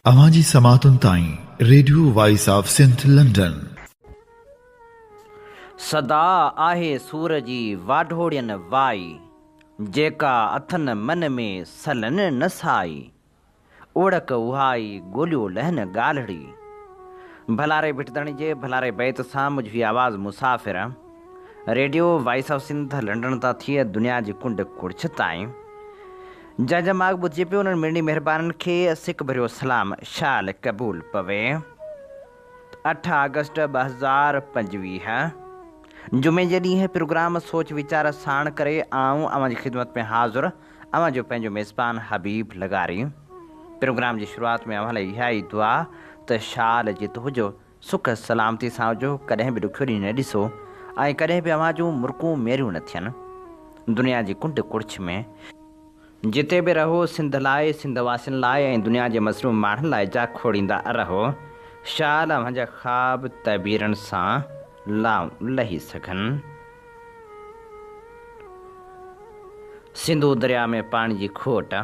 अवाजी समातुन ताई radio voice of Sindh London. सदा आहे सूरजी वाढोड़ियन वाई, जेका अथन मन में सलन न साई। ओड़क उहाई गोलियो लहन गालड़ी। भलारे बिटदण जे भलारे बैत सां मुझी आवाज़ मुसाफ़िर radio voice of Sindh London ता थिए दुनिया जी कुंड कुड़छ ताईं। जंहिंजा माग ॿुधिजे पियो उन्हनि मिड़नी महिरबाननि खे सिक भरियो सलाम शाल क़बूल पवे। 8 अगस्त 2025 जुमे जे ॾींहुं प्रोग्राम सोच वीचार साण करे आऊं अवां जी ख़िदमत में हाज़ुर अवां जो पंहिंजो मेज़बान हबीब लगारी। प्रोग्राम जी शुरूआत में अवां लाइ इहा ई दुआ त शाल जित हुजो, सुख सलामती सां हुजो, कॾहिं बि ॾुखियो ॾींहुं न ॾिसो ऐं कॾहिं बि अवां जूं मुर्कूं मेरियूं न थियनि। दुनिया जी कुंड कुड़छ में जिते बि रहो सिंध लाइ, सिंध वासियुनि लाइ ऐं दुनिया जे मज़लूम माण्हुनि लाइ जा खोड़ींदा रहो। शाल अव्हां जा ख़्वाब तबीरनि सां लही सघनि। सिंधू दरिया में पाणी जी खोट,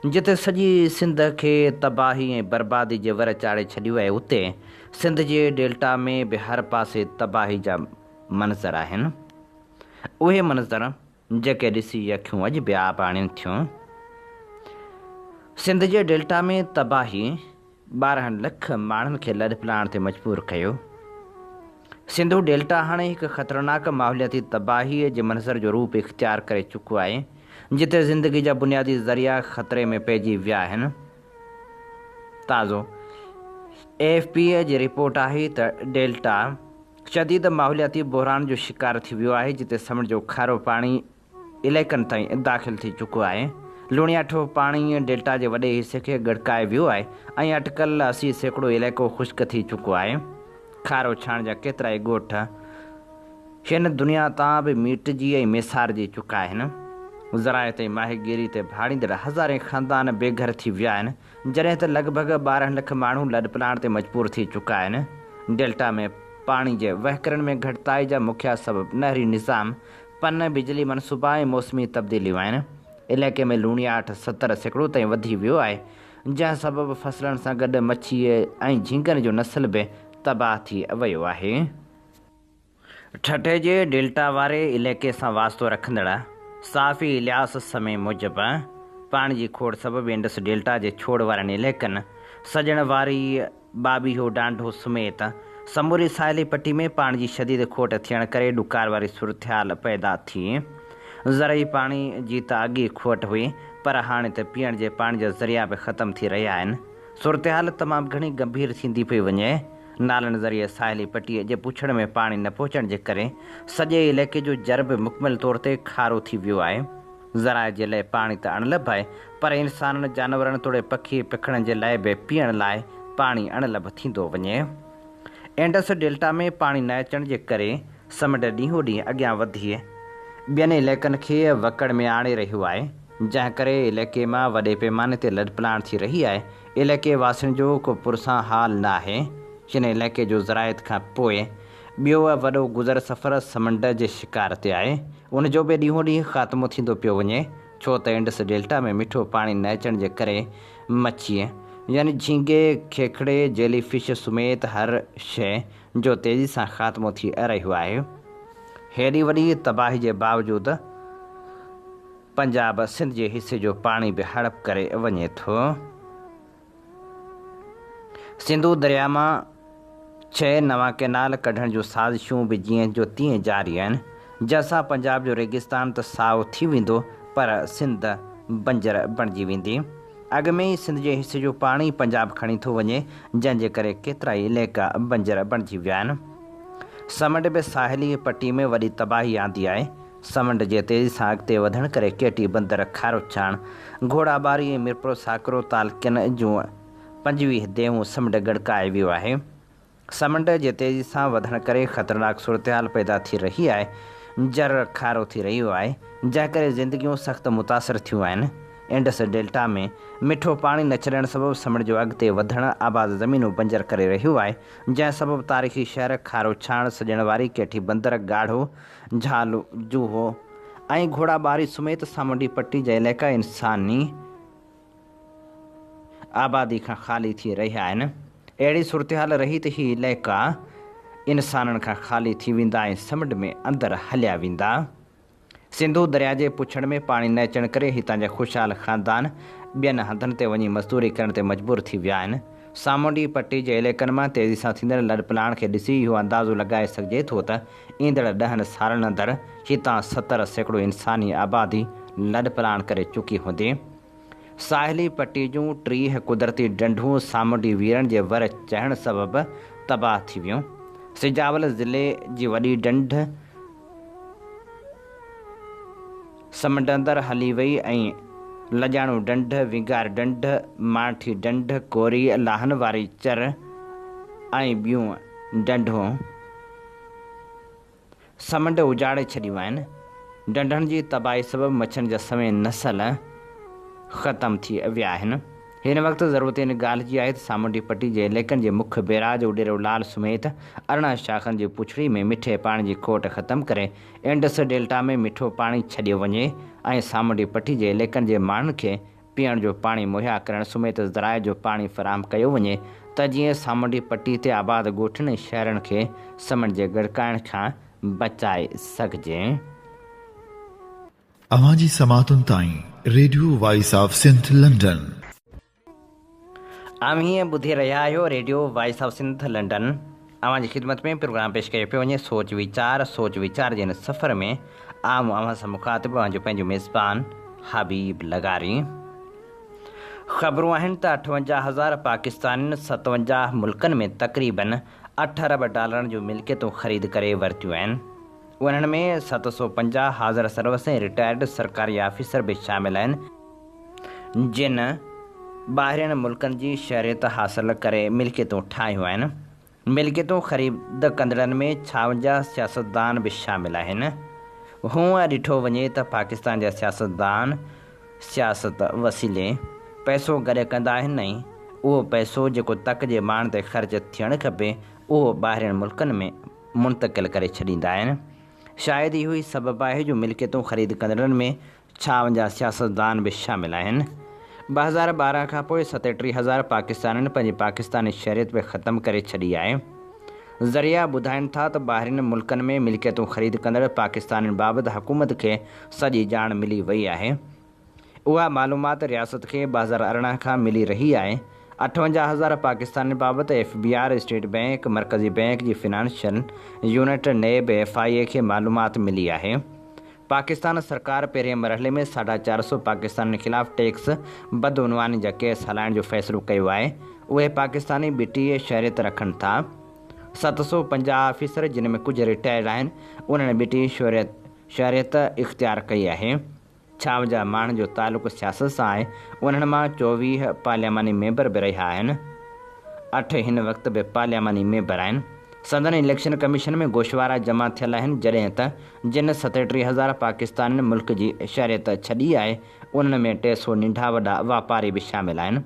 जिते सॼी सिंध खे तबाही ऐं बर्बादी जे वर चाढ़े छॾियो आहे, उते सिंध जे डेल्टा में बि हर पासे तबाही जा मंज़र आहिनि। उहे मंज़र जेके ॾिसी अखियूं अॼु बि आब आणिनि थियूं। सिंध जे डेल्टा में तबाही 12 लख माण्हुनि खे लॾपलाइण ते मजबूर कयो। सिंधू डेल्टा हाणे हिकु ख़तरनाक माहौलियाती तबाहीअ जे मंज़र जो रूप इख़्तियार करे चुको आहे, जिते ज़िंदगी जा बुनियादी ज़रिया ख़तरे में पइजी विया आहिनि। ताज़ो AFP जी रिपोर्ट आहे त डेल्टा शदीद माहौलियाती बहरान जो शिकार थी वियो आहे, जिते समुंड जो खारो पाणी इलाइक़नि ताईं दाख़िल थी चुको आहे। लूणियाठो पाणी डेल्टा जे वॾे हिसे खे गड़काए वियो आहे ऐं अटकल 80% इलाइक़ो ख़ुश्क थी चुको आहे। खारो छाण जा केतिरा ई ॻोठ हिन दुनिया तां बि मिटिजी ऐं मेसारजी चुका आहिनि। ज़रायत ऐं माहीगीरी ते भाड़ींदड़ हज़ारे ख़ानदान बेघर थी विया आहिनि, जॾहिं त लॻभॻि 12 लख माण्हू लॾपलाइण ते मजबूर थी चुका आहिनि। डेल्टा में पाणी जे वहिकरनि में घटिताई जा मुख्य सबबु नहरी निज़ाम, पन, बिजली मनसूबा ऐं मौसमी तब्दीलियूं आहिनि। इलाइक़े में लूणियाठ 70% ताईं वधी वियो आहे, जंहिं सबबु फसलनि सां गॾु मच्छीअ ऐं झींगनि जो नस्ल बि तबाह थी वियो आहे। ठठे जे डेल्टा वारे इलाइक़े सां वास्तो रखंदड़ साफ़ी इलियास समय मूजिबि पाणी जी खोड़ सबबु इंडस डेल्टा जे छोड़ वारनि इलाइक़नि, सजण वारी बाबीहो डांढो समेत समूरी साहिली पट्टी में पाणी जी शदीद खोट थियण करे ॾुकार वारी सूरतहाल पैदा थी। ज़रई पाणी जी त अॻे खोट हुई, पर हाणे त पीअण जे पाणी जा ज़रिया बि ख़तमु थी रहिया आहिनि। सूरतहाल तमामु घणी गंभीर थींदी पई वञे। नालनि ज़रिए साहिली पट्टीअ जे पुछड़ में पाणी न पहुचण जे करे सॼे इलाइक़े जो जर्ब मुकमिल तौर ते खारो थी वियो आहे। ज़राए जे लाइ पाणी त अणलभ आहे, पर इंसाननि, जानवरनि तोड़े पखी पिखण जे लाइ बि पीअण लाइ पाणी अणलभ थींदो वञे। इंडस डेल्टा में पाणी न अचण जे करे समुंड ॾींहों ॾींहुं अॻियां वधी ॿियनि इलाइक़नि खे वकड़ में आणे रहियो आहे, जंहिं करे इलाइक़े मां वॾे पैमाने ते लॾपलाइण थी रही आहे। इलाइक़े वासियुनि जो को पुरसां हाल न आहे। हिन इलाइक़े जो ज़रायत खां पोइ ॿियो वॾो गुज़र सफ़र समुंड जे शिकार ते आहे। उन जो बि ॾींहों ॾींहुं ख़ात्मो थींदो पियो वञे, छो त इंडस डेल्टा में मिठो पाणी न अचण जे करे मच्छीअ यानी झींगे, खेखड़े, जेलीफिश समेत हर शइ जो तेज़ी सां ख़ात्मो थी रहियो आहे। हेॾी वॾी तबाही जे बावजूदि पंजाब सिंध जे हिसे जो पाणी बि हड़प करे वञे थो। सिंधू दरिया मां 6 नवां कैनाल कढण जूं साज़िशूं बि जीअं जो तीअं जारी आहिनि, जंहिंसां पंजाब जो रेगिस्तान त साओ थी वेंदो, पर सिंध बंजर बणिजी वेंदी। अॻ में ई सिंध जे हिसे जो पाणी पंजाब खणी थो वञे, जंहिंजे करे केतिरा ई इलाइक़ा बंजर बणिजी विया आहिनि। समुंड बि साहिली पट्टी में वॾी तबाही आंदी आहे। समुंड जे तेज़ी सां अॻिते वधण करे केटी, बंदर, खारो छाण, घोड़ाबारी ऐं मिरपुर साकरो तालुक़नि जूं 25 देहूं समुंड गड़काए वियो आहे। समुंड जे तेज़ी सां वधण करे ख़तरनाक सूरतहाल पैदा थी रही आहे। जर खारो थी रहियो आहे, जंहिं करे ज़िंदगियूं सख़्तु मुतासिर थियूं आहिनि। इंडस डेल्टा में मिठो पाणी न छॾण सबबु समुंड जो अॻिते वधण आबाद ज़मीनूं बंजर करे रहियो आहे, जंहिं सबबु तारीख़ी शहर, खारो छाण, सजण वारी केठी, बंदर, गाढ़ो, झालू, जूहो ऐं घोड़ाबारी समेत सामुंडी पट्टी जा इलाइक़ा इंसानी आबादी खां ख़ाली थी रहिया आहिनि। अहिड़ी सूरत हाल रही त ही इलाइक़ा इंसाननि खां ख़ाली थी वेंदा ऐं समुंड में अंदरि हलिया वेंदा। सिंधू दरिया जे पुछड़ में पाणी न अचण करे हितां जा ख़ुशहाल ख़ानदान ॿियनि हंधनि ते वञी मज़दूरी करण ते मजबूर थी विया आहिनि। सामुंडी पट्टी जे इलाइक़नि मां तेज़ी सां थींदड़ लॾपलाण खे ॾिसी इहो अंदाज़ो लॻाए सघिजे थो त ईंदड़ 10 सालनि अंदरि हितां 70% इंसानी आबादी लॾपलाण करे चुकी हूंदी। साहिली पट्टी जूं 30 कुदरती ढंढूं सामुंडी वीरनि जे वर चढ़ण सबबि तबाह थी वियूं। सिजावल ज़िले जी वॾी ढंढ समुंड अंदरि हली वई ऐं लॼाणू ढंढ, विंगार ढंढ, माठी ढंढ, कोरी लाहन वारी चर ऐं ॿियूं ढंढूं समुंड उजाड़े छॾियूं आहिनि। ढंढनि जी तबाही सबबि मच्छरनि जा समेत नसल ख़तमु थी विया आहिनि। हिन वक़्तु ज़रूरत इन ॻाल्हि जी आहे त सामुंडी पट्टी जे इलाइक़नि जे मुख्य बैराज उॾेरो लाल समेत 18 शाख़नि जी पुछड़ी में मिठे पाणी जी खोट ख़तमु करे इंडस डेल्टा में मिठो पाणी छॾियो वञे ऐं सामुंडी पट्टी जे इलाइक़नि जे माण्हुनि खे पीअण जो पाणी मुहैया करण समेत ज़राए जो पाणी फ़राहम कयो वञे त जीअं सामुंडी पट्टी ते आबाद ॻोठनि ऐं शहरनि खे समुंड जे गड़काइण खां बचाए सघिजे। अवां जी समातुनि ताईं radio voice of Sindh London. आम हीअं ॿुधी रहिया आहियो radio voice of Sindh London. अवां जी ख़िदमत में प्रोग्राम पेश कयो पियो वञे सोच वीचार जे हिन सफ़र में आम अवां सां मुखातिब अवां जो पंहिंजो मेज़बान हबीब लगारी। ख़बरूं आहिनि त 58,000 पाकिस्तानियुनि 57 मुल्कनि में तक़रीबन 8 अरब डॉलरनि जूं मिल्कियतूं ख़रीद करे वरितियूं आहिनि। उन्हनि में 750 हाज़िर सर्विस ऐं रिटायर्ड सरकारी ऑफिसर बि शामिल आहिनि जिन ॿाहिरियनि मुल्कनि जी शहरियत हासिल करे मिल्कियतूं ठाहियूं आहिनि। मिल्कियतूं ख़रीद कंदड़नि में 56 सियासतदान बि शामिल आहिनि। हूअं ॾिठो वञे त पाकिस्तान जा सियासतदान सियासत वसीले पैसो गॾु कंदा आहिनि ऐं उहो पैसो जेको तक जे माण्हुनि ते ख़र्च थियणु खपे उहो ॿाहिरियनि मुल्कनि में मुंतक़िल करे छॾींदा आहिनि। शायदि इहो ई सबबु आहे जो मिल्कियतूं ख़रीद कंदड़नि में 56 सियासतदान बि शामिल आहिनि। 2012 खां पोइ 37,000 पाकिस्तानियुनि पंहिंजी पाकिस्तानी शहरियत बि ख़तमु करे छॾी आहे। ज़रिया ॿुधाइनि था त ॿाहिरियुनि मुल्कनि में मिल्कियतूं ख़रीद कंदड़ पाकिस्तानियुनि बाबति हुकूमत खे सॼी ॼाण मिली वई आहे। उहा मालूमात रियासत खे 2018 खां मिली रही आहे। 58,000 पाकिस्तानियुनि बाबति FBI, स्टेट बैंक, मरकज़ी बैंक जी फिनांशियल यूनिट नेब FIA खे मालूमात मिली आहे। पाकिस्तान सरकार पहिरें मरहले में 450 पाकिस्तानियुनि ख़िलाफ़ टैक्स बदउनवानी जा केस हलाइण जो फ़ैसिलो कयो आहे। उहे पाकिस्तानी BTA शहरियत रखनि था। 750 ऑफिसर जिन में कुझु रिटायर्ड आहिनि उन्हनि BTA शहरियत इख़्तियार कई आहे। 56 माण्हुनि जो तालुक़ु सियासत सां आहे। उन्हनि मां 24 पार्लियामानी मेंबर बि रहिया आहिनि। 8 हिन वक़्तु बि पार्लियामानी मेंबर आहिनि। संदन इलेक्शन कमीशन में गोशवारा जमा थियल आहिनि जॾहिं त जिन 37,000 पाकिस्तानियुनि मुल्क जी शहरियत छॾी आहे उन्हनि में 300 नंढा वॾा वापारी बि शामिल आहिनि।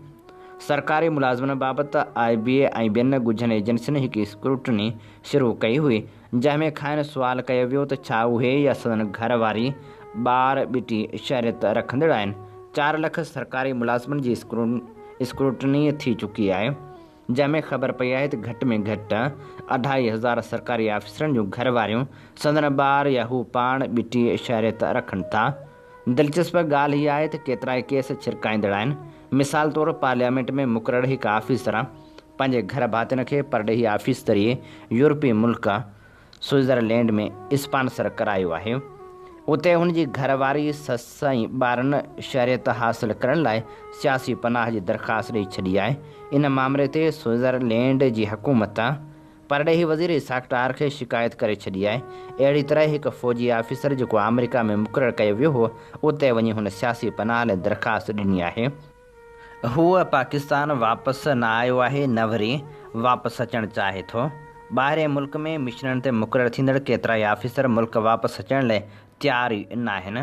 सरकारी मुलाज़िमनि बाबति IBA ऐं ॿियनि ॻुझनि एजेंसियुनि हिकु स्क्रूटनी शुरू कई हुई जंहिंमें खाइण सुवाल कयो वियो त छा उहे या संदन घरवारी ॿार ॿिटी शहरियत रखंदड़ आहिनि। 4 लख सरकारी मुलाज़िमनि जी स्क्रूटनी थी चुकी आहे जंहिंमें ख़बर पई आहे त घटि में घटि 2,500 सरकारी ऑफिसरनि जूं घरवारियूं संदन ॿार या हू पाण ॿिटी शहरियत रखनि था। दिलचस्प ॻाल्हि हीअ आहे त केतिरा ई केस छिरकाईंदड़ आहिनि। मिसाल तौरु पार्लियामेंट में मुक़ररु हिकु ऑफिसर पंहिंजे घर भातियुनि खे परॾेही ऑफिसरी यूरोपीय मुल्क स्विट्ज़रलैंड में स्पॉन्सर करायो आहे। उते हुनजी घरवारी ससु ऐं ॿारनि शहरियत हासिल करण लाइ सियासी पनाह जी दरख़्वास्त ॾेई छॾी आहे। इन मामले ते स्विट्ज़रलैंड जी हुकूमत परॾेही वज़ीर इसाक डार खे शिकायत करे छॾी आहे। अहिड़ी तरह हिकु फ़ौजी ऑफिसर जेको अमेरिका में मुक़ररु कयो वियो हो उते वञी हुन सियासी पनाह लाइ दरख़्वास्त ॾिनी आहे। हूअ पाकिस्तान वापसि न आयो आहे न वरी वापसि अचणु चाहे थो। ॿाहिरि मुल्क में मिशननि ते मुक़ररु थींदड़ केतिरा ई ऑफिसर मुल्क वापसि अचण लाइ तयार ई न आहिनि।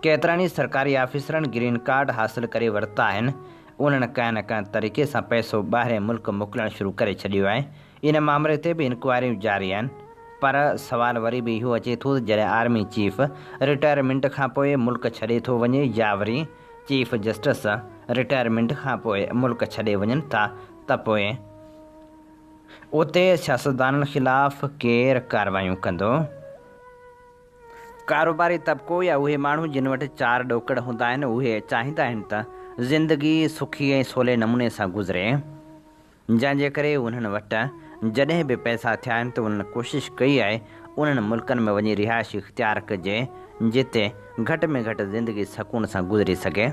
केतिरनि ई सरकारी ऑफिसरनि ग्रीन कार्ड हासिल करे वरिता आहिनि। उन्हनि कंहिं न कंहिं तरीक़े सां पैसो ॿाहिरि मुल्क मोकिलणु शुरू करे छॾियो आहे। इन मामले ते बि इंक्वायरियूं जारी आहिनि। पर सवाल वरी बि इहो अचे थो जॾहिं आर्मी चीफ रिटायरमेंट खां पोइ मुल्क छॾे थो वञे या वरी चीफ जस्टिस रिटायरमेंट खां पोइ मुल्क छॾे वञनि था त पोइ उते सियासतदाननि ख़िलाफ़ केरु कार्रवायूं कंदो? कारोबारी तबिको या उहे माण्हू जिन वटि 4 ॾोकड़ हूंदा आहिनि उहे चाहींदा आहिनि त ज़िंदगी सुखी ऐं सवले नमूने सां गुज़रे, जंहिंजे करे उन्हनि वटि जॾहिं बि पैसा थिया आहिनि त उन्हनि कोशिशि कई आहे उन्हनि मुल्कनि में वञी रिहाइश इख़्तियार कजे जिते घटि में घटि ज़िंदगी सकून सां गुज़री सघे।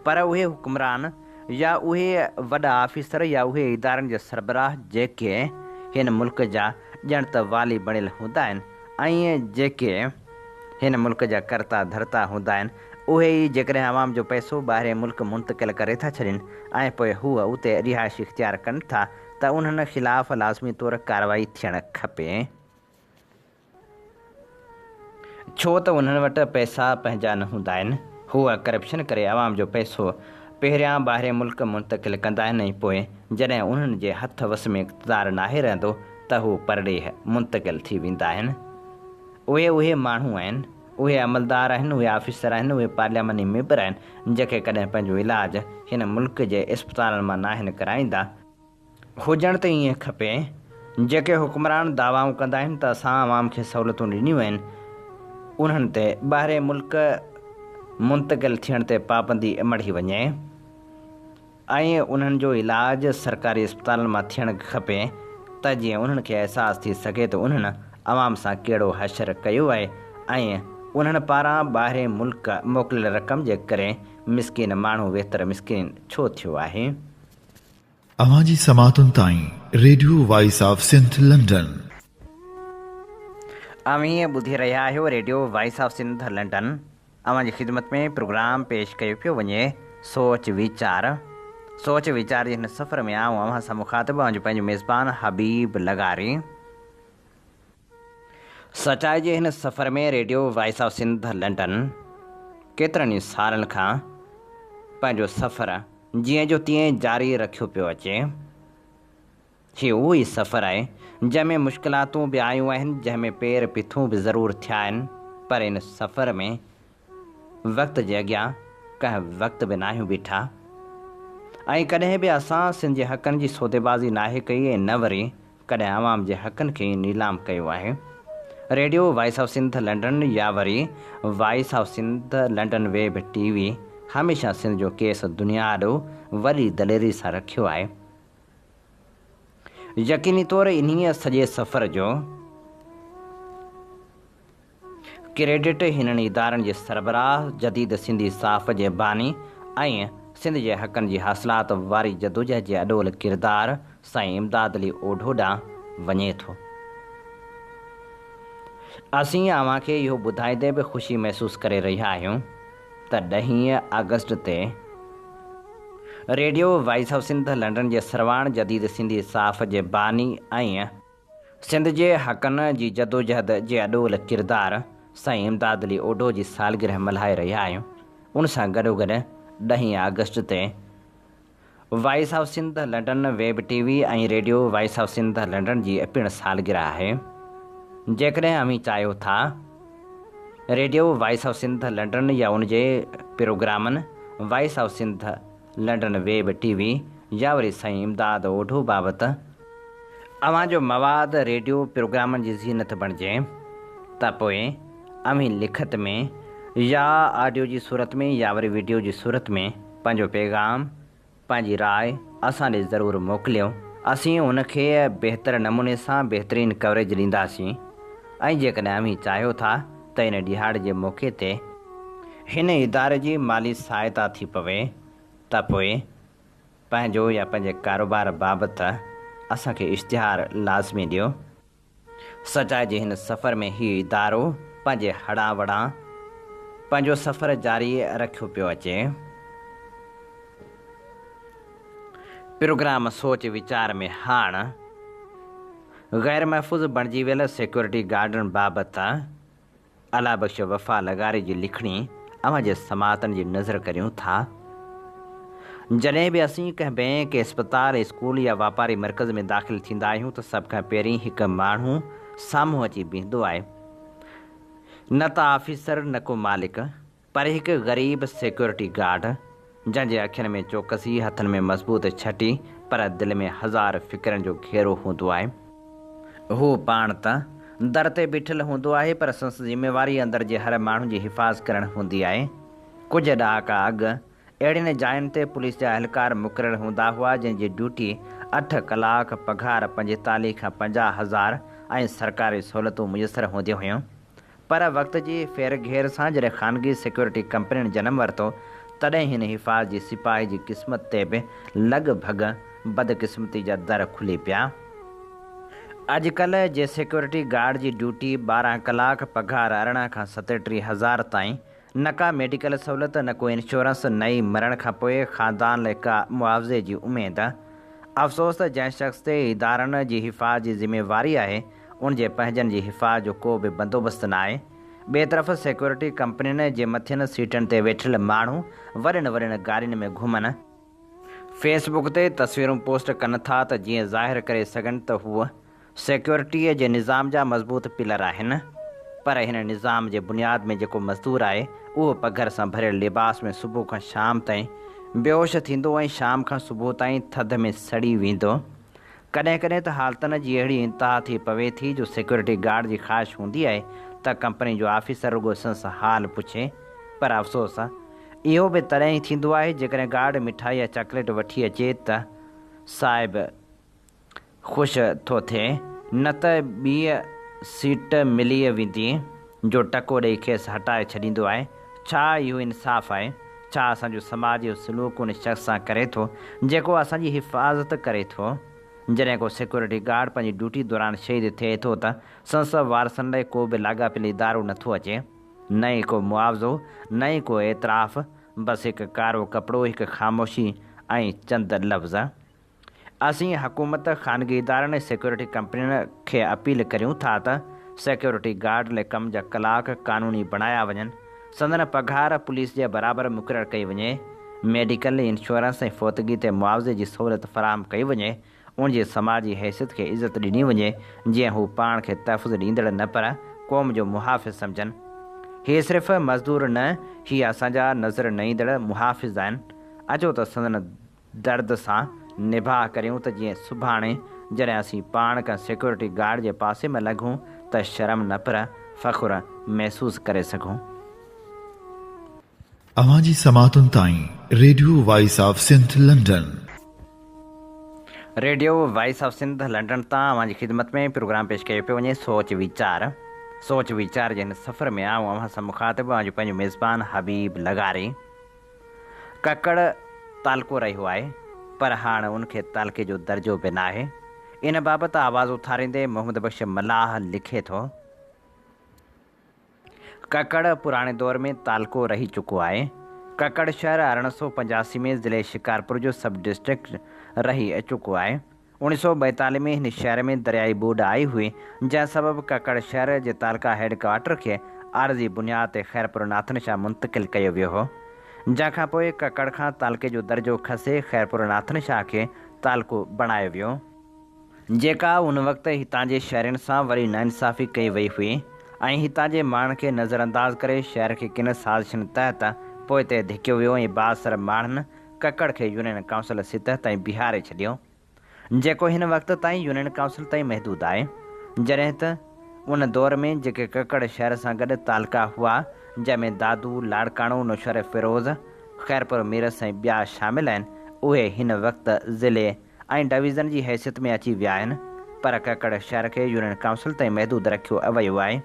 पर उहे हुक्मरान या उहे वॾा ऑफिसर या उहे इदारनि जा सरबराह जेके हिन मुल्क जा ॼण त वाली बणियल हूंदा आहिनि ऐं जेके हिन मुल्क जा कर्ता धर्ता हूंदा आहिनि उहे ई जेकॾहिं आवाम जो पैसो ॿाहिरि मुल्क मुंतक़िल करे था छॾनि ऐं पोइ हूअ उते रिहाइश इख़्तियार कनि था त उन्हनि ख़िलाफ़ लाज़मी तौरु कार्रवाई थियणु खपे, छो त उन्हनि वटि पैसा पंहिंजा न हूंदा आहिनि। हूअ करप्शन करे आवाम जो पैसो पहिरियां ॿाहिरि मुल्क मुंतक़िल कंदा आहिनि ऐं पोइ जॾहिं उन्हनि जे हथ वस में इक़्तिदार नाहे रहंदो त हू परॾेह मुंतक़िल थी वेंदा आहिनि। उहे माण्हू आहिनि, उहे अमलदार आहिनि, उहे ऑफिसर आहिनि, उहे पार्लियामानी मेंबर आहिनि जेके कॾहिं पंहिंजो इलाजु हिन मुल्क जे इस्पतालनि मां नाहिनि कराईंदा। हुजणु त ईअं खपे। जेके हुक्मरान दावाऊं कंदा आहिनि त असां आवाम खे सहूलियतूं ॾिनियूं आहिनि उन्हनि ते ॿाहिरि मुल्क मुंतक़िल थियण ते पाबंदी मढ़ी वञे ऐं उन्हनि जो इलाजु सरकारी इस्पतालनि मां थियणु खपे त जीअं उन्हनि खे अहसासु थी सघे त उन्हनि आवाम सां कहिड़ो हशर कयो आहे ऐं उन्हनि पारां ॿाहिरि मुल्क मोकिलियल रक़म जे करे मिसकिन माण्हू वेतर मिसकिन छो थियो आहे। अवां जी समातुनि ताईं radio voice of Sindh London. अवीं ॿुधी रहिया आहियो radio voice of Sindh London. अवां जी ख़िदमत में प्रोग्राम पेश कयो पियो वञे सोच वीचार जी हिन सफ़र में आऊं अव्हां सां मुखातिब आहियां पंहिंजो मेज़बान हबीब लगारी। सचाई जे हिन सफ़र में radio voice of Sindh London केतिरनि ई सालनि खां पंहिंजो सफ़र जीअं जो तीअं जारी रखियो पियो अचे। हीउ उहो ई सफ़र आहे जंहिंमें मुश्किलातूं बि आयूं आहिनि, जंहिंमें पेर पिथूं बि ज़रूरु थिया आहिनि, पर इन सफ़र में वक़्त जे अॻियां कंहिं वक़्त बि नाहियूं बीठा ऐं कॾहिं बि असां सिंध जे हक़नि जी सौदेबाज़ी नाहे कई ऐं न वरी कॾहिं आवाम जे हक़नि खे नीलाम कयो आहे। Radio voice of Sindh London या वरी voice of Sindh London web TV हमेशह सिंध जो केस दुनिया ॾो वॾी दलेरी सां रखियो आहे। यकीनी तौरु इन्हीअ सॼे सफ़र जो क्रेडिट हिननि इदारनि जे सरबराह जदीद सिंधी साफ़ जे बानी ऐं सिंध जे हक़नि जी हासिलात वारी जदोजहद जे अॾोल किरदार साईं इमदाद अली ओढो ॾांहुं वञे थो। असीं अव्हां खे इहो ॿुधाईंदे बि ख़ुशी महसूसु करे रहिया आहियूं त 10 अगस्त ते radio voice of Sindh London जे सरवाण जदीद सिंधी साफ़ जे बानी ऐं सिंध जे हक़नि जी जदोजहद जे अॾोल किरदार साईं इमदाद अली ओढो जी सालगिरह मल्हाए रहिया आहियूं। उन सां गॾोगॾु 10 अगस्त ते voice of Sindh London web TV ऐं radio voice of Sindh London जी पिणु सालगिरह आहे। जेकॾहिं अमीं चाहियो था radio voice of Sindh London या उनजे प्रोग्रामनि voice of Sindh London web TV या वरी साईं इमदाद ओढो बाबति अव्हां जो मवाद रेडियो प्रोग्रामनि जी ज़ीनत बणिजे त पोइ अमीं लिखत में या ऑडियो जी सूरत में या वरी वीडियो जी सूरत में पंहिंजो पैगाम पंहिंजी राय असां ॾे ज़रूरु मोकिलियो। असीं उनखे बहितर नमूने सां बहितरीनु कवरेज ॾींदासीं ऐं जेकॾहिं अमीं चाहियो था त इन ॾिहाड़ जे मौक़े ते हिन इदारे जी माली सहायता थी पवे त पोइ पंहिंजो या पंहिंजे कारोबार बाबति असांखे इश्तिहार लाज़मी ॾियो। सचाई जे हिन सफ़र में हीउ इदारो पंहिंजे हड़ा वड़ा पंहिंजो सफ़र जारी रखियो पियो अचे। प्रोग्राम सोच वीचार में हाणे गैर महफ़ूज़ बणिजी वियल सिक्योरिटी गार्डन बाबति अला बख़्श वफ़ा लगारी जी लिखणी अव्हां जे समातनि जी नज़र करियूं था। जॾहिं बि असीं कंहिं बैंक इस्पताल स्कूल या वापारी मर्कज़ में दाख़िल थींदा आहियूं त सभ खां पहिरीं हिकु माण्हू साम्हूं अची बीहंदो आहे, न त ऑफिसर न को मालिक, पर हिकु ग़रीब सिक्योरिटी गार्ड जंहिंजे अखियुनि में चौकसी, हथनि में मज़बूत छटी, पर दिलि में हज़ार फ़िक्रनि जो घेरो हूंदो आहे। हू पाण त दर ते बीठल हूंदो आहे, पर संदसि ज़िमेवारी अंदरि जे हर माण्हू जी हिफ़ाज़त करणु हूंदी आहे। कुझु ॾहाका अॻु अहिड़ियुनि जायुनि ते पुलिस जा अहलकार मुक़ररु हूंदा हुआ जंहिंजी ड्यूटी 8 कलाक, पघार 45 खां 50,000 ऐं सरकारी सहूलियतूं मुयसरु हूंदियूं हुयूं। पर वक़्त जी फेरघेर सां जॾहिं ख़ानगी सिक्योरिटी कंपनियुनि जनमु वरितो, तॾहिं हिन हिफ़ाज़त जी सिपाही जी क़िस्मत ते बि लॻभॻि बदक़िस्मती जा दर खुली पिया। अॼुकल्ह जे सिक्योरिटी गार्ड जी ड्यूटी 12 कलाक, पघार 18 खां 37,000 ताईं, न का मेडिकल सहूलियत, न को इंश्योरेंस, न ई मरण खां पोइ ख़ानदान लाइ का मुआवज़े जी उमेद। अफ़सोस त जंहिं शख़्स ते इदारनि जी हिफ़ाज़त जी ज़िमेवारी आहे, उन जे पंहिंजनि जी हिफ़ाज़त जो को बि बंदोबस्तु न आहे। ॿिए तरफ़ सिक्योरिटी कंपनियुनि जे मथियनि सीटनि ते वेठल माण्हू वॾियुनि वॾियुनि गाॾियुनि में घुमनि, फेसबुक ते तस्वीरूं पोस्ट कनि था त जीअं ज़ाहिर करे सघनि त हूअ सिक्योरिटीअ जे निज़ाम जा मज़बूत पिलर आहिनि। पर हिन निज़ाम जे बुनियाद में जेको मज़दूर आहे, उहो पघर सां भरियल लिबास में सुबुह खां शाम ताईं बेहोश थींदो ऐं शाम खां सुबुह ताईं थधि में सड़ी वेंदो। कॾहिं कॾहिं त हालतुनि जी अहिड़ी इंतिहा थी पवे थी जो सिक्योरिटी गार्ड जी ख़्वाहिश हूंदी आहे त कंपनी जो ऑफिसर रुॻो संस हाल पुछे। पर अफ़सोस इहो बि तॾहिं ई थींदो आहे जेकॾहिं गार्ड मिठाई या चॉकलेट वठी अचे त साहिब ख़ुशि थो थिए, न त ॿीं सीट मिली वेंदी जो टको ॾेई खेसि हटाए छॾींदो आहे। छा इहो इंसाफ़ु आहे? छा असांजो समाज जो सलूक उन शख़्स सां करे थो जेको असांजी हिफ़ाज़त करे थो? जॾहिं को सिक्योरिटी गार्ड पंहिंजी ड्यूटी दौरान शहीद थिए थो त संस वारसनि लाइ को बि लाॻापियल इदारो नथो अचे, न ई को मुआवज़ो, न ई को एतिराफ़, बसि हिकु कारो कपिड़ो, हिकु ख़ामोशी ऐं चंद लफ़्ज़। असीं हुकूमत, ख़ानगी इदारनि ऐं सिक्योरिटी कंपनियुनि खे अपील करियूं था त सिक्योरिटी गार्ड लाइ कम जा कलाक क़ानूनी बणाया वञनि, संदन पघार पुलिस जे बराबरि मुक़ररु कई वञे, मेडिकल, इंश्योरेंस ऐं फ़ौतगी ते मुआवज़े जी सहूलियत फ़राहम कई वञे, उन जी समाजी हैसियत खे इज़त ॾिनी वञे जीअं हू पाण खे तहफ़ुज़ ॾींदड़ न पर क़ौम जो मुहाफ़िज़ सम्झनि। हीअ सिर्फ़ु मज़दूर न, हीअ असांजा नज़र न ईंदड़ मुहाफ़िज़ आहिनि। अचो त संदन दर्द सां निभाह करियूं त जीअं सुभाणे जॾहिं असीं पाण खां सिक्योरिटी गार्ड जे पासे में लॻूं त शर्म न पर फ़ख़ुरु महसूसु करे सघूं। अवां जी समातुनि ताईं radio voice of Sindh London. Radio voice of Sindh London तां अवां जी ख़िदमत में प्रोग्राम पेश कयो पियो वञे सोच वीचार। सोच वीचार जे हिन सफ़र में आऊं अव्हां सां मुख़ातिब आहियां जो पंहिंजो मेज़बान हबीब लगारी। ककड़ तालको रहियो आहे, पर हाणे उनखे तालके जो दर्जो बि न आहे। इन बाबति आवाज़ उथारींदे मोहम्मद बख्श मलाह लिखे थो, ककड़ पुराणे दौर में तालको रही चुको आहे। ककड़ शहर 1885 में ज़िले शिकारपुर जो सब डिस्ट्रिक्ट रही चुको आहे। 1942 में हिन शहर में दरियाई ॿूॾ आई हुई, जंहिं सबबि ककड़ शहर जे तालका हेड क्वार्टर खे आरज़ी बुनियाद ते ख़ैरपुर नाथन शाह मुंतक़िल कयो वियो हो। जंहिंखां पोइ ककड़ खां तालके जो दर्जो खसे ख़ैरपुर नाथन शाह खे तालको बणायो वियो, जेका उन वक़्तु हितां जे शहरनि सां वरी नाइंसाफ़ी कई वई हुई ऐं हितां जे माण्हुनि खे नज़रअंदाज़ करे शहर खे किन साज़िशनि तहत पोइ ते धिकियो वियो ऐं बासर माण्हुनि ककड़ खे यूनियन काउंसिल सतह ताईं बीहारे छॾियो, जेको हिन वक़्त ताईं यूनियन काउंसिल ताईं महदूदु आहे। जॾहिं त उन दौर में जेके ककड़ शहर सां गॾु तालका हुआ, जंहिंमें दादू, लाड़काणो, नुशर फिरोज़, ख़ैरपुर मीरस ऐं ॿिया शामिल आहिनि, उहे हिन वक़्तु ज़िले ऐं डिवीज़न जी हैसियत में अची विया आहिनि, पर ककड़ शहर खे यूनियन काउंसिल ताईं महदूदु रखियो वियो आहे।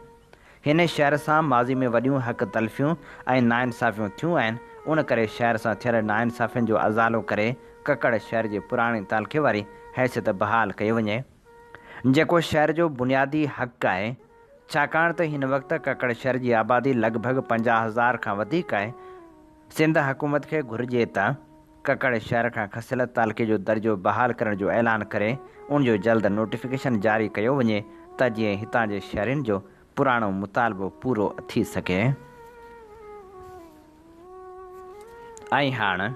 हिन शहर सां माज़ी में वॾियूं हक़ तलफ़ियूं ऐं नाइंसाफ़ियूं थियूं आहिनि। उन करे शहर सां थियल नाइंसाफ़ियुनि जो अज़ालो करे ककड़ शहर जे पुराणे तालके वारी हैसियत बहाल कई वञे, जेको शहर जो बुनियादी हक़ आहे। छाकाणि त हिन वक़्तु ककड़ शहर जी आबादी लॻभॻि 50,000 खां वधीक आहे। सिंध हुकूमत खे घुरिजे त ककड़ शहर खां खसियल तालके जो दर्जो बहाल करण जो ऐलान करे उन जो जल्द नोटिफिकेशन जारी कयो वञे त जीअं हितां जे शहरनि जो पुराणो मुतालबो पूरो थी सघे। ऐं हाणे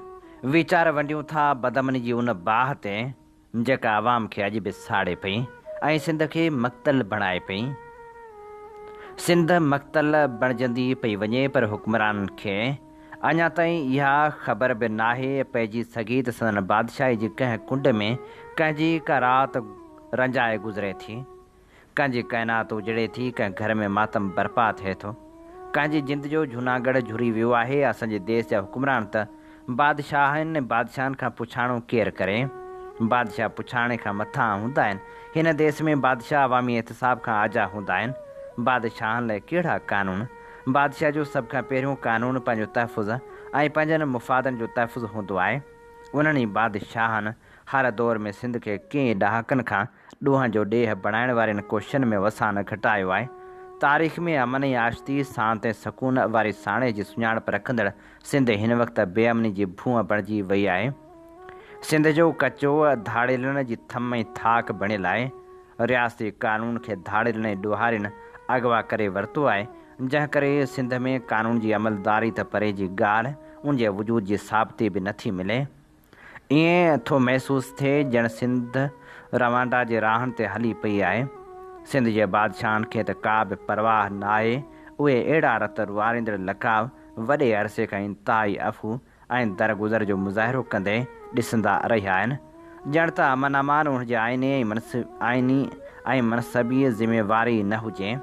वीचार वंडियूं था बदमनी जी उन बाह ते जेका आवाम खे अॼु बि साड़े पई ऐं सिंध खे मक़तल बणाए पई। सिंध मक़तल बणजंदी पई वञे, पर हुक्मराननि खे अञा ताईं इहा ख़बर बि नाहे पइजी सघी त संदन बादशाही जी कंहिं कुंड में कंहिंजी का राति रंजाए गुज़रे थी, कंहिंजी काइनात उजड़े थी, कंहिं घर में मातम बर्पा थिए थो, कंहिंजी जिंद जो जूनागढ़ झुरी वियो आहे। असांजे देश जा हुकुमरान त बादशाहनि खां पुछाणो केरु करे। बादशाह पुछाणे खां मथां हूंदा आहिनि। हिन देश में बादशाह अवामी एहतिसाब खां आजा हूंदा आहिनि। बादशाहनि लाइ कहिड़ा कानून? बादशाह जो सभ खां पहिरियों कानून पंहिंजो तहफ़ुज़ ऐं पंहिंजनि मुफ़ादनि जो तहफ़ुज़ हूंदो आहे। उन्हनि बादशाहनि हर दौर में सिंध खे कंहिं ॾहाकनि खां ॾोहनि जो ॾेह बणाइण वारनि कोशिशनि में वसा न घटायो आहे। तारीख़ में अमन ऐं आशिती शांति ऐं सकून वारी साणे जी सुञाणप रखंदड़ सिंध हिन वक़्तु बेअमनी जी भूअं बणिजी वई आहे। सिंध जो कचो धाड़ेलण जी थम ऐं थाक बणियल आहे। रियासती कानून खे धाड़ेलण ऐं ॾोहारियुनि अगवा करे वरितो आहे, जंहिं करे सिंध में कानून जी अमलदारी त परे जी ॻाल्हि, उन जे वजूद जी साबिती बि नथी मिले। ईअं थो महसूसु थिए ॼण सिंध रवांडा जे राहनि ते हली पई आहे। सिंध जे बादशाहनि खे त का बि परवाह न आहे। उहे अहिड़ा रत रुआरींदड़ लकाव वॾे अरसे खां इंतिहाई अफ़ू ऐं दरगुज़र जो मुज़ाहिरो कंदे ॾिसंदा रहिया आहिनि, ॼण त अमन अमान उनजे आइनी ऐं मनसबी ज़िमेवारी न हुजे।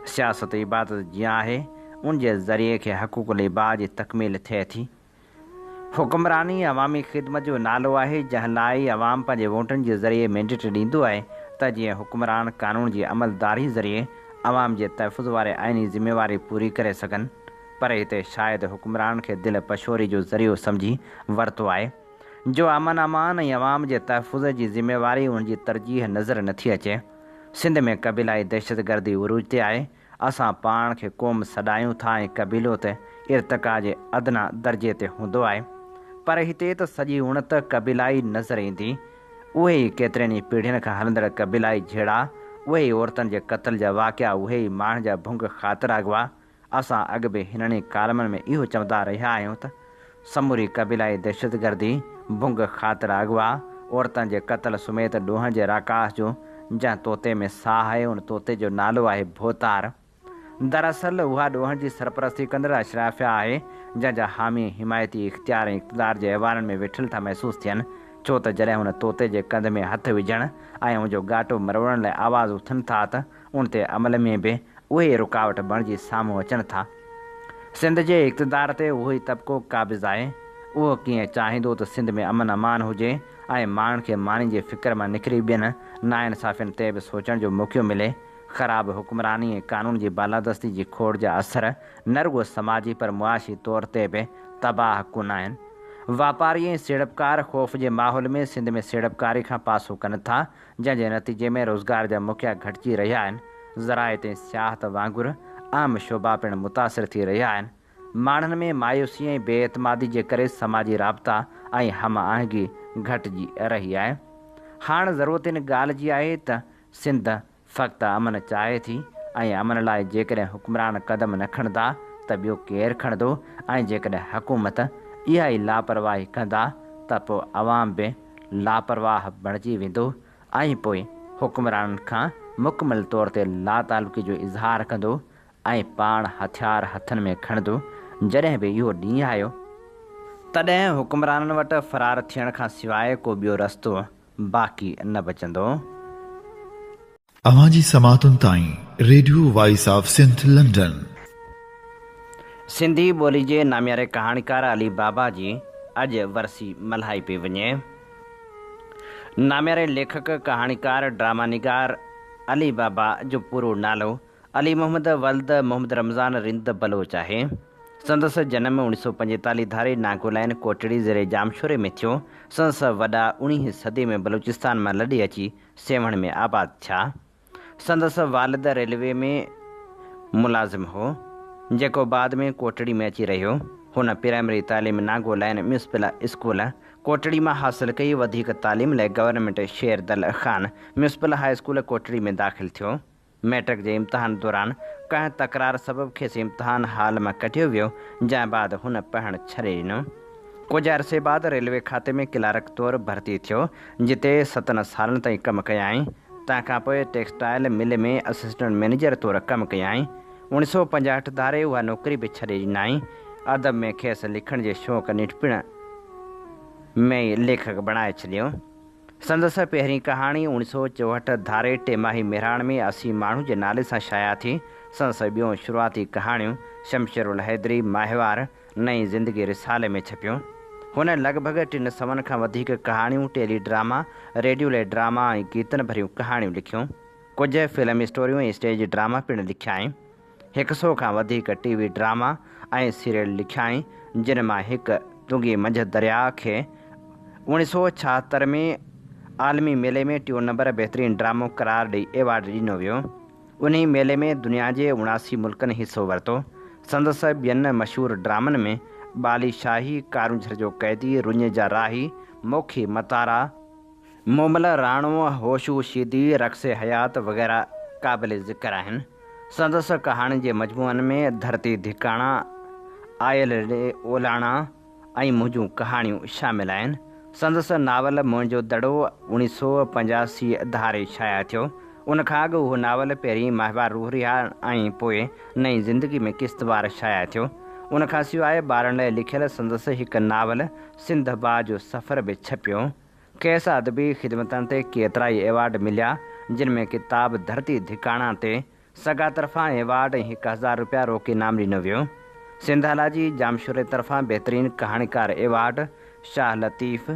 सियासत इबादत जीअं आहे, उन जे ज़रिए खे हक़ूक़ुल इबाद जी तकमील थिए थी। हुकुमरानी अवामी ख़िदमत जो नालो आहे, जंहिं लाइ अवाम पंहिंजे वोटनि जे ज़रिए मैंडेट ॾींदो आहे त जीअं हुकुमरान कानून जी अमलदारी ज़रिए अवाम जे तहफ़ुज़ वारे आइनी ज़िमेवारी पूरी करे सघनि। पर हिते शायदि हुकुमरान खे दिलि पशोरी जो ज़रियो सम्झी वरितो आहे। जो अमन अमान ऐं अवाम जे तहफ़ुज़ जी ज़िमेवारी उनजी तरजीह नज़र नथी अचे। सिंध में क़बीलाई दहशतगर्दी उरूज ते आहे। असां पाण खे क़ौम सॾायूं था ऐं क़बीलो त इर्तिका जे अदना दर्जे ते हूंदो आहे। पर हिते त सॼी उणत क़बीलाई नज़र ईंदी। उहे ई केतिरनि ई पीढ़ियुनि खां हलंदड़ क़बीलाई झेड़ा, उहे ई औरतुनि जे क़त्ल जा वाक़िया, उहे ई माण्हुनि जा भुंग ख़ातिर अगवा। असां अॻु बि हिननि कालमनि में इहो चवंदा रहिया आहियूं त समूरी क़बीलाई दहशतगर्दी, भुंग ख़ातिर अगवा, औरतुनि जे क़त्ल सुमेत ॾोहनि जे राकास जो जंहिं तोते में साह आहे, उन तोते जो नालो आहे भोतार। दरअसल उहा ॾोहनि जी सरपरस्ती कंदड़ अशराफिया आहे, जंहिंजा हामी हिमायती इख़्तियार ऐं इक़्तिदार जे अहवालनि में वेठल था महसूसु थियनि। छो त जॾहिं हुन तोते जे कंध में हथु विझण ऐं उनजो घाटो मरोड़ण लाइ आवाज़ उथनि था त उन ते अमल में बि उहे रुकावट बणिजी साम्हूं अचनि था। सिंध जे इक़्तिदार ते उहो ई तबिको क़ाबिज़ आहे। उहो कीअं चाहींदो त सिंध में अमन अमान हुजे ऐं माण्हुनि खे मानी जे फ़िक्र मां निकिरी ॿियनि नाइंसाफ़ियुनि ते बि सोचण जो मौक़ो मिले। ख़राब हुकुमरानी ऐं कानून जी बालादस्ती जी खोड़ जा असर न रुॻो समाजी पर मुआशी तौर ते बि तबाह कुन आहिनि। वापारी ऐं सीड़पकार ख़ौफ़ जे माहौल में सिंध में सीड़पकारी खां पासो कनि था, जंहिंजे नतीजे में रोज़गार जा मौक़ा घटिजी रहिया आहिनि। ज़राइत ऐं सियाहत वांगुरु आम शोभा पिणु मुतासिर थी रहिया आहिनि। माण्हुनि में मायूसी ऐं बेएतमादी जे करे समाजी राब्ता ऐं हम आहंगी घटिजी रही आहे। हाणे ज़रूरत इन ॻाल्हि जी आहे त सिंध फ़क़्ति अमन चाहे थी, ऐं अमन लाइ जेकॾहिं हुकुमरान क़दम न खणंदा त ॿियो केरु खणंदो, ऐं जेकॾहिं हुकूमत इहा ई लापरवाही कंदा त पोइ अवाम बि लापरवाह बणिजी वेंदो ऐं पोइ हुकुमराननि खां मुकमल तौर ते लातालुकी जो इज़हार कंदो ऐं पाण हथियार हथनि में खणंदो। जॾहिं बि इहो ॾींहुं आयो, तॾहिं हुकुमराननि वटि फ़रार थियण खां सवाइ को ॿियो रस्तो बाक़ी न बचंदो। अवां जी समातुनि ताईं radio voice of Sindh London. Sindhi ॿोली जे नामियारे कहाणीकार अली बाबा जी अॼु वरसी मल्हाई पई वञे। नामियारे लेखक, कहाणीकार, ड्रामा निगार अली बाबा जो पूरो नालो अली मोहम्मद वल्द मोहम्मद रमज़ान रिंद बलोच आहे। संदसि जनम 1945 धारे नागोलैन कोटड़ी ज़िले जामशोरे में थियो। संदसि वॾा 19वीं सदी में बलूचिस्तान मां लॾे अची सेवण में आबाद थिया। संदसि वालिद रेलवे में मुलाज़िम हो, जेको बाद में कोटड़ी में अची रहियो। हुन प्राइमरी तालीम नागोलैन म्यूनिसिपल स्कूल कोटड़ी मां हासिल कई। वधीक तालीम लाइ गवर्नमेंट शेर दल Khan municipal high school Kotri में दाख़िल थियो। मैट्रिक जे इम्तिहान दौरान कंहिं तकरार सबबु खेसि इम्तिहान हाल मां कढियो वियो, जंहिं बाद हुन पढ़णु छॾे ॾिनो। कुझु अरसे बाद रेलवे खाते में क्लार्क तौरु भर्ती थियो, जिते 7 सालनि ताईं कमु कयाईं। तंहिंखां पोइ टेक्सटाइल मिल में असिस्टेंट मैनेजर तौरु कमु कयाईं। 1965 धारे उहा नौकिरी बि छॾे ॾिनाई। अदब में खेसि लिखण जे शौक़ निटपिण में लेखक बणाए छॾियो। संदसि पहिरीं कहाणी 1964 धारे टेमाही मेहराण में 80 माण्हू जे नाले सां शाया थी। संदसि ॿियों शुरूआती कहाणियूं शमशेरुल हैदरी माहिवार नई ज़िंदगी रिसाले में छपियो। हुन लॻभॻि 3 सवनि खां वधीक कहाणियूं, टेली ड्रामा, रेडियो ड्रामा ऐं गीतनि भरियूं कहाणियूं लिखियूं। कुझु फिल्म स्टोरियूं ऐं स्टेज ड्रामा पिणु लिखिया आहिनि। 100 खां वधीक टीवी ड्रामा ऐं सीरियल लिखिया आहिनि, जिन मां हिकु तुंगी मंझि दरिया खे 1976 में आलमी मेले में 2 नंबर बहितरीन ड्रामो करार ॾेई एवॉर्ड ॾिनो वियो। उन्ही मेले में दुनिया जे 79 मुल्कनि हिसो वरितो। संदसि ॿियनि मशहूरु ड्रामनि में बाली शाही, कारूंझर जो कैदी, रुञ जा राही, मोखी मतारा, मोमल राणो, होशू शीदी, रक्स हयात वग़ैरह क़ाबिल ज़िक्र आहिनि। संदसि कहाणी जे मजमूअनि में धरती धिकाणा, आयल रे ओलाणा ऐं मुंहिंजूं कहाणियूं शामिल आहिनि। संदसि नावल मुंहिंजो दड़ो 1985 धारे शाया थियो। उन खां अॻु उहो नावल पहिरीं माहिवार रूहरिया ऐं पोइ नई ज़िंदगी में किश्तवार शाया थियो। उन खां सवाइ ॿारनि लाइ लिखियल संदसि हिकु नावल सिंधबा जो सफ़र बि छपियो। खेसि अदबी ख़िदमतनि ते केतिरा ई एवॉर्ड मिलिया, जिन में किताब धरती धिकाणा ते सगा तरफ़ां एवॉर्ड ऐं 1000 रुपया रोक इनाम ॾिनो वियो। सिंधालाजी जामशोरे तरफ़ां बहितरीन कहाणीकार award, Shah Latif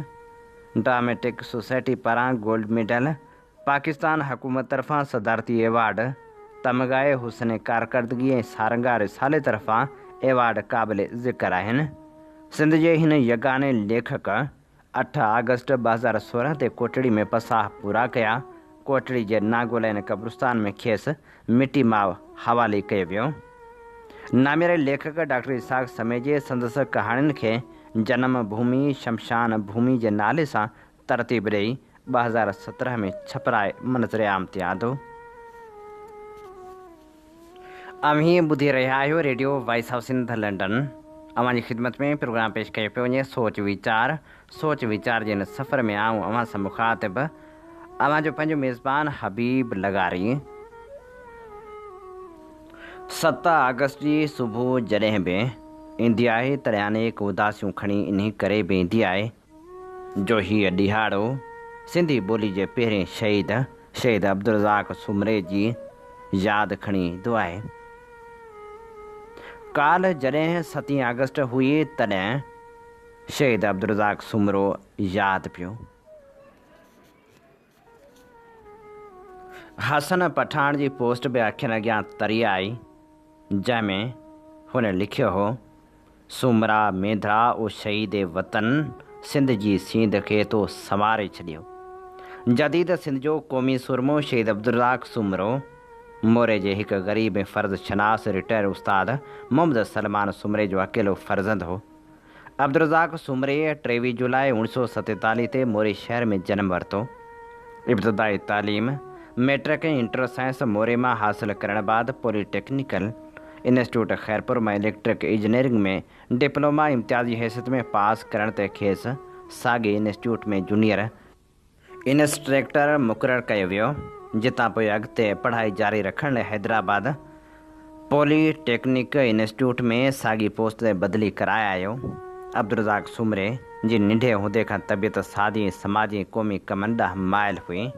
dramatic society पारां गोल्ड मेडल, पाकिस्तान हुकूमत तरफ़ां सदारती एवॉर्ड, तमगाए हुस्न कारकर्दगी ऐं सारंगा रिसाले तरफ़ां एवॉर्ड क़ाबिल ज़िक्र आहिनि। सिंध जे हिन यगाने लेखक 8 अगस्त 2016 ते कोटड़ी में पसाह पूरा कया। कोटड़ी जे नागोलैन कब्रिस्तान में खेसि मिटी माउ हवाले कयो वियो। नामेरे लेखक डॉक्टर इसाक समेजे संदसि कहाणियुनि खे जनम भूमि शमशान भूमि जे नाले सां तरतीब ॾेई 2017 में छपराए मंज़र आम ते आंदो। अव्हीं ॿुधी रहिया आहियो radio voice of Sindh London. अव्हां जी ख़िदमत में प्रोग्राम पेश कयो पियो वञे सोच वीचार जे हिन सफ़र में आऊं अव्हां सां मुख़ातिब अव्हां जो पंहिंजो मेज़बान हबीब लगारी। 7 अगस्त जी सुबुह जॾहिं बि ईंदी आहे तॾहिं अनेक उदासियूं खणी इन करे बि ईंदी आहे जो हीअ ॾिहाड़ो सिंधी ॿोली जे पहिरें शहीद अब्दुल रज़ाक सुमरे जी यादि खणी ईंदो आहे। काल्ह जॾहिं 7 अगस्त हुई तॾहिं शहीद अब्दुल रज़ाक सुमरो यादि पियो। हसन पठान जी पोस्ट बि अखियुनि अॻियां तरी आई, जंहिंमें हुन लिखियो हो, सुमरा मेंदरा ओ शहीद वतन सिंध जी सींध खे तो संवारे छॾियो। जदीद सिंध जो क़ौमी सुरमो शहीद अब्दुल रज़ाक सुमरो मोरे जे हिकु ग़रीब ऐं फ़र्ज़ शनास रिटायर उस्ताद मोहम्मद सलमान सुमरे जो अकेलो फ़र्ज़ंद हो। अब्दुल रज़ाक सुमरे 23 जुलाई 1947 ते मोरे शहर में जनम वरितो। इब्तिदाई तालीम मैट्रिक ऐं इंटर साइंस मोरे मां हासिलु करण बाद पॉलिटेक्निकल इंस्टीट्यूट ख़ैरपुर मां इलेक्ट्रिक इंजीनियरिंग में डिप्लोमा इम्तियाज़ी हैसियत में पास करण ते खेसि साॻे इंस्टीट्यूट में जूनियर इंस्ट्रक्टर मुक़ररु कयो वियो, जितां पोइ अॻिते पढ़ाई जारी रखण लाइ हैदराबाद पॉलिटेक्निक इंस्टीट्यूट में साॻी पोस्ट ते बदिली कराए आयो। अब्दुल रज़ाक सुमरे जी नंढे हूंदे खां तबियत सादी ऐं समाजी क़ौमी कमनि ॾांहुं माइल हुई।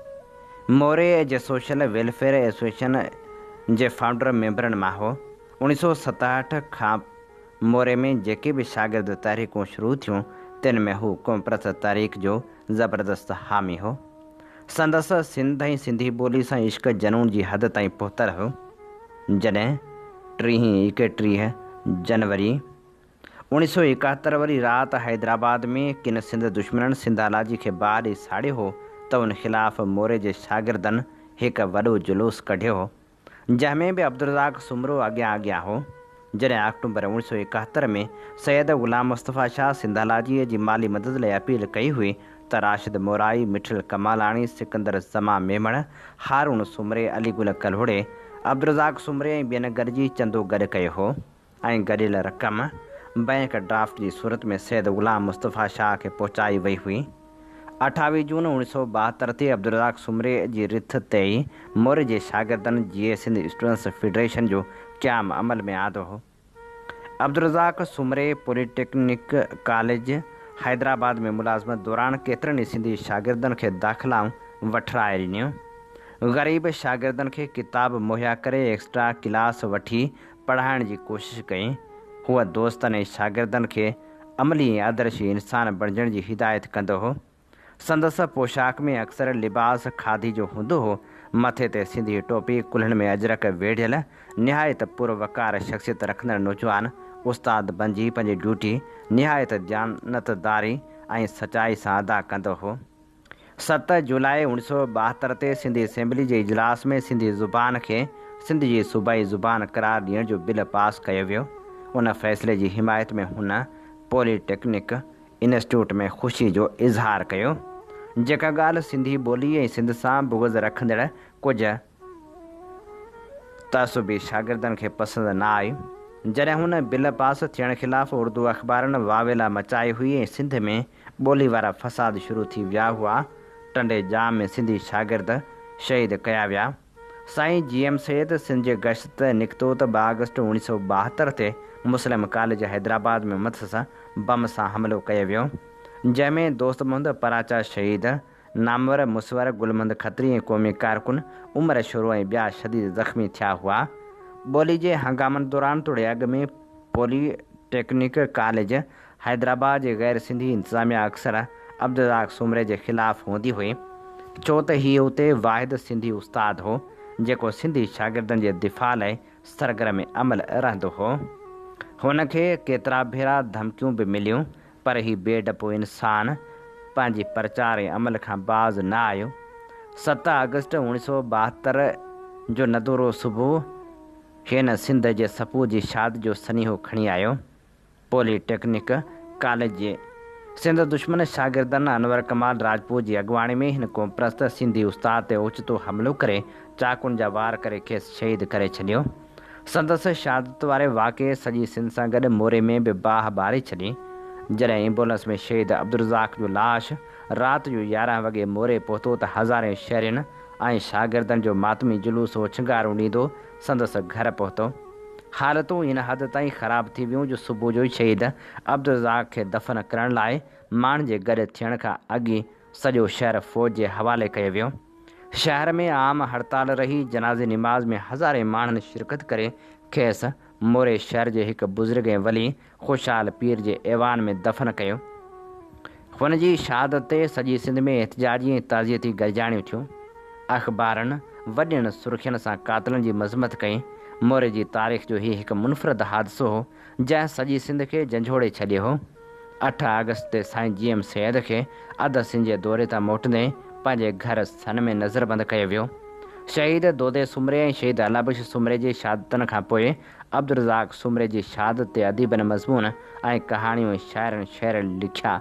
मोरे जे सोशल वेलफेयर एसोसिएशन जे फाउंडर मेंबरनि मां हो। 1967 खां मोरे में जेके बि शागिर्द तहरीकूं शुरू थियूं तिन में हू क़ौम परस्त तहरीक जो ज़बरदस्त हामी हो। संदसि सिंध ऐं सिंधी ॿोली सां इश्क जनून जी हद ताईं पहुतल हो। जॾहिं 31 जनवरी 1971 वरी राति हैदराबाद में किन सिंध दुश्मननि सिंधालाजी खे ॿार ॾेई साड़ियो हो त उन ख़िलाफ़ु मोरे जे शागिर्दनि हिकु वॾो जुलूस कढियो हो, जंहिंमें बि अब्दुल रज़ाक सुमरो अॻियां हो। जॾहिं अक्टूबर 1971 में सैयद ग़ुलाम मुस्तफ़ा शाह सिंधालाजीअ जी माली मदद लाइ अपील कई हुई त राशिद मोराई, मिठल कमालाणी, सिकंदर ज़मा मेमण, हारून सुमरे, अलीगुल कल्होड़े, अब्दुल रज़ाक सुमरे ऐं ॿियनि गॾिजी चंदो गॾु कयो हो ऐं गॾियल रक़म बैंक ड्राफ्ट जी सूरत में सैयद ग़ुलाम मुस्तफ़ा शाह खे पहुचाई वई हुई। 28 जून 1972 ते अब्दुल रज़ाक सुमरे जी रिथ ते ई मोरे जे शागिर्दनि GA सिंध स्टूडेंट्स फेडरेशन जो क़याम अमल में आंदो हो। अब्दुल रज़ाक सुमरे पॉलिटेक्निक कॉलेज हैदराबाद में मुलाज़मत दौरान केतिरनि सिंधी शागिर्दनि खे दाख़िलाऊं वठराए ॾिनियूं। ग़रीब शागिर्दनि खे किताब मुहैया करे एक्स्ट्रा क्लास वठी पढ़ाइण जी कोशिशि कई। हूअ दोस्तनि ऐं शागिर्दनि खे अमली ऐं आदर्शी इंसान बणजण जी हिदायत कंदो हो। संदसि पोशाक में अक्सर लिबास खादी जो हूंदो हो। मथे ते सिंधी टोपी, कुल्हनि में अजरक वेढ़ियल, निहायत पुरवकार शख़्सियत रखंदड़ नौजवान उस्ताद बणिजी पंहिंजी ड्यूटी निहायत जानतदारी ऐं सचाई सां अदा कंदो हो। 7 जुलाई 1972 ते सिंधी असेंबली जे इजलास में सिंधी ज़ुबान खे सिंध जी सूबाई ज़ुबान करार ॾियण जो बिल पास कयो वियो। उन फ़ैसिले जी हिमायत में हुन पॉलिटेक्निक इंस्टीट्यूट में ख़ुशी जो इज़हार कयो। जेका ॻाल्हि सिंधी ॿोली ऐं सिंध सां बुग़्ज़ रखंदड़ कुझु तअसुबी शागिर्दनि खे पसंदि न आई। जॾहिं हुन बिल पास थियण ख़िलाफ़ उर्दू अख़बारनि वावेला मचाई हुई ऐं सिंध में ॿोली वारा फ़साद शुरू थी विया हुआ। टंडे जाम में सिंधी शागिर्द शहीद कया विया। साईं GM सैद सिंध जे गश्त निकितो त 2 अगस्त 1972 ते मुस्लिम कॉलेज हैदराबाद में मथस बम सां हमिलो कयो वियो, जंहिंमें दोस्त मोहम्मद पराचा शहीद, नामवर मुसवर गुलमंद खत्री ऐं क़ौमी कारकुन उमर शुरू ऐं ॿिया शदीद ज़ख़्मी थिया हुआ। ॿोली जे हंगामनि दौरान थोरे अॻु में पॉलिटेक्निक कॉलेज हैदराबाद जे गैर सिंधी इंतिज़ामिया अक्सर अब्दुल रज़ाक सुमरे जे ख़िलाफ़ हूंदी हुई, छो त हीअ उते वाहिद सिंधी उस्ताद हो जेको सिंधी शागिर्दनि जे दिफ़ा लाइ सरगर्म अमल रहंदो हो। हुनखे केतिरा भेरा धमकियूं बि मिलियूं, पर ही बेडपो इंसान पंहिंजी प्रचार ऐं अमल खां बाज़ न आयो। 7 अगस्त 1972 जो नदूरो सुबुह हिन सिंध जे सपूत जी शाद जो सनीहो खणी आयो। पॉलिटेक्निक कॉलेज जे सिंध दुश्मन शागिर्दनि अनवर कमाल राजपूत जी अॻुवाणी में हिन क़ौमप्रस्त सिंधी उस्ताद ते ओचितो हमिलो करे चाकुनि जा वार करे खेसि शहीद करे छॾियो। संदसि शहादत वारे वाक़े सॼी सिंध सां गॾु मोरे में बि बाह ॿारे छॾी। जॾहिं एम्बुलेंस में शहीद अब्दुल रज़ाक जो लाश राति जो 11 वॻे मोरे पहुतो त हज़ारे शहरियुनि ऐं शागिर्दनि जो मातमी जुलूस हो छिंगारो ॾींदो संदसि घर पहुतो। हालतूं इन हद ताईं ख़राब थी वियूं जो सुबुह जो ई शहीद अब्दुल रज़ाक खे दफ़न करण लाइ माण्हुनि जे गॾु थियण खां अॻु ई सॼो शहर फ़ौज जे हवाले कयो वियो। शहर में आम हड़ताल रही। जनाज़े निमाज़ में हज़ारे माण्हुनि शिरकत करे खेसि मोरे शहर जे हिकु बुज़ुर्ग ऐं वली ख़ुशहाल पीर जे ऐवान में दफ़न कयो। हुन जी शहादत ते सॼी सिंध में एहतिजाजी ऐं ताज़ियती गरजाणियूं थियूं। अख़बारनि वॾियुनि सुर्खियुनि सां कातिलनि जी मज़मत कई। मोरे जी तारीख़ जो हीउ हिकु मुनफ़रद हादिसो हो जंहिं सॼी सिंध खे झंझोड़े छॾियो हो। 8 अगस्त ते साईं GM सैद खे अधु सिंध जे दौरे तां मोटंदे पंहिंजे घर सन में नज़रबंदि कयो वियो। शहीद दोदे सुमरे ऐं शहीद अलाबश सुमरे जे शहादतनि खां पोइ अब्दुल रज़ाक सुमरे जी शहादत ते अदीबनि मज़मून ऐं कहाणियूं ऐं शाइरनि शेर लिखिया,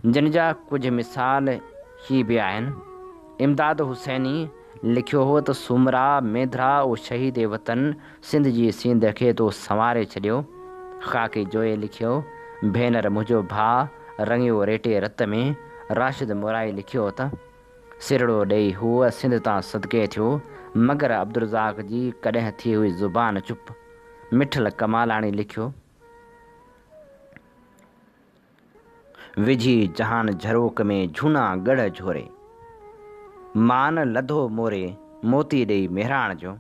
जिन जा कुझु मिसाल ही बि आहिनि। इमदाद हुसैनी लिखियो हो त सुमरा मेधरा ओ शहीद वतन सिंध जी सींद खे तो संवारे छॾियो। ख़ाकी जोए लिखियो, भेनर मुंहिंजो भाउ रंगियो रेटे रत में। राशिद मुराई लिखियो त सिरड़ो ॾेई हूअ सिंध तां सदके थियो, मगर अब्दुल रज़ाक जी कॾहिं थी हुई ज़ुबान चुप। मिठल कमालाणी लिखियो, विझी जहान झरोक में झूना गढ़ झोरे, मान लधो मोरे मोती ॾेई मेहराण जो।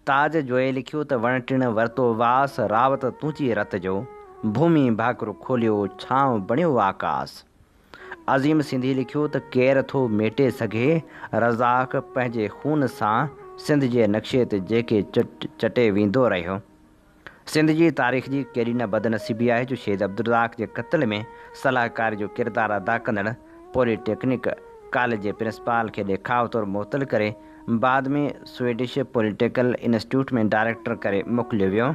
ताज जोए लिखियो त वण टिण वरितो वास रावत तूची रत जो, भूमि भाकुर खोलियो छांव बणियो आकाश। अज़ीम सिंधी लिखियो त केरु थो मेटे सघे रज़ाक पंहिंजे खून सां सिंध जे नक्शे ते जेके चटे वेंदो रहियो। सिंध जी तारीख़ जी केॾी न बदनसीबी आहे जो शहीद अब्दुल रज़ाक जे क़त्ल में सलाहकार जो किरदारु अदा कंदड़ पॉलिटेक्निक कॉलेज जे प्रिंसिपाल खे ॾेखाव तौरु मुअतल करे बाद में स्वीडिश पॉलिटिकल इंस्टीट्यूट में डायरेक्टर करे मोकिलियो वियो।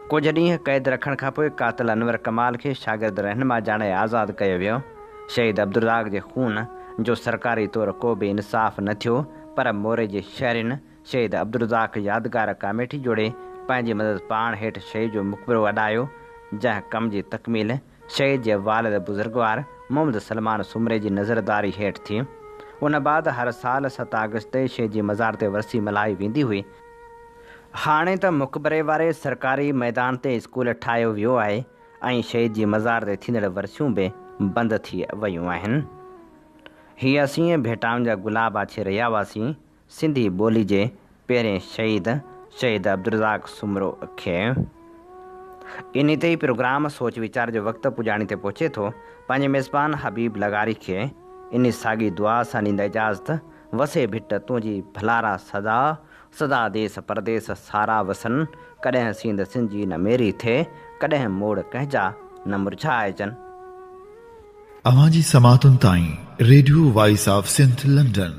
कुझु ॾींहं क़ैद रखण खां पोइ कातिल अनवर कमाल खे शागिर्द रहनुमा ॼाणे आज़ादु कयो वियो। शहीद अब्दुल रज़ाक जे खून जो सरकारी तौरु को बि इंसाफ़ न थियो, पर मोरे जे शहरियुनि शहीद अब्दुल रज़ाक यादगार कमेटी जोड़े पंहिंजी मदद पाण हेठि शहीद जो मुक़बरो अॾायो, जंहिं कम जी तकमील शहीद जे वालिद बुज़ुर्गवार मोहम्मद सलमान सुमरे जी नज़रदारी हेठि थी। उन बाद हर साल 7 अगस्त ते शहीद जी मज़ार ते वरसी मल्हाई वेंदी हुई। हाणे त मुक़बरे वारे सरकारी मैदान ते स्कूल ठाहियो वियो आहे ऐं शहीद जी मज़ार ते थींदड़ वर्सियूं बि बंदि थी वियूं आहिनि। हीअ असीं भेटाउनि जा गुलाब आछे रहिया हुआसीं सिंधी ॿोली जे पहिरें शहीद अब्दुर्रज़ाक़ सुमरो खे। इन ते ई प्रोग्राम सोच वीचार जो वक़्तु पुॼाणी ते पहुचे थो। पंहिंजे मेज़बान हबीब लगारी खे इन साॻी दुआ सां ॾींदा इजाज़त। वसे भिट तुंहिंजी भलारा सदा सदा देस परदेस सारा वसन। कॾहिं सींद सिंधी न मेरी थिए, कॾहिं मोड़ कंहिंजा न मुरझाइजनि। अवां जी समातुनि ताईं radio voice of Sindh London.